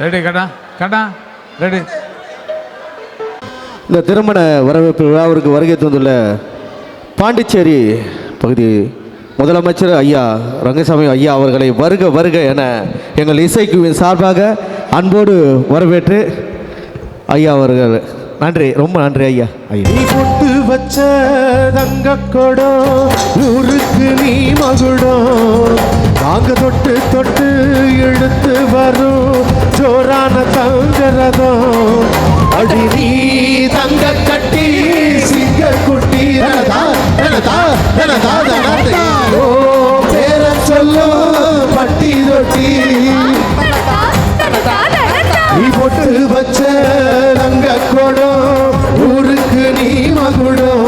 Ready கட்டா கட்டா ready. இந்த திருமண வரவேற்பு விழாவிற்கு வருகை தந்துள்ள பாண்டிச்சேரி பகுதி முதலமைச்சர் ஐயா ரங்கசாமி ஐயா அவர்களை வருக வருக என எங்கள் இசைக்குவின் சார்பாக அன்போடு வரவேற்று ஐயா அவர்கள் நன்றி, ரொம்ப நன்றி ஐயா. நீ பொட்டு வச்ச தங்க கொடம் ஊருக்கு நீ மகுடம், நாங்க தொட்டு தொட்டு இழுத்து வரும் ஜோரான தங்கரதம். அடி நீ தங்க கட்டி சிங்க குட்டி ஓ பேர சொல்லும் பட்டி தொட்டி. நீ பொட்டு வச்ச தங்க கொடம் ஊருக்கு நீ மகுடம்,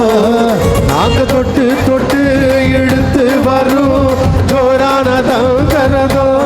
நாங்க தொட்டு தொட்டு இழுத்து வரும் ஜோரான தங்கரதம்.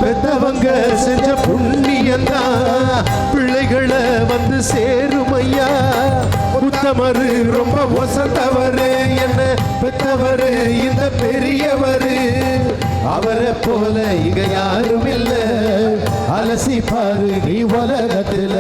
பெத்தவங்க செஞ்ச புண்ணியந்தான் பிள்ளைகளை வந்து சேருமையா. புத்தமரு ரொம்ப ஒசந்தவரு, என்ன பெத்தவரு இந்த பெரியவரு, அவரை போல இங்க யாரும் இல்ல. அலசி பாரு நீ உலகத்துல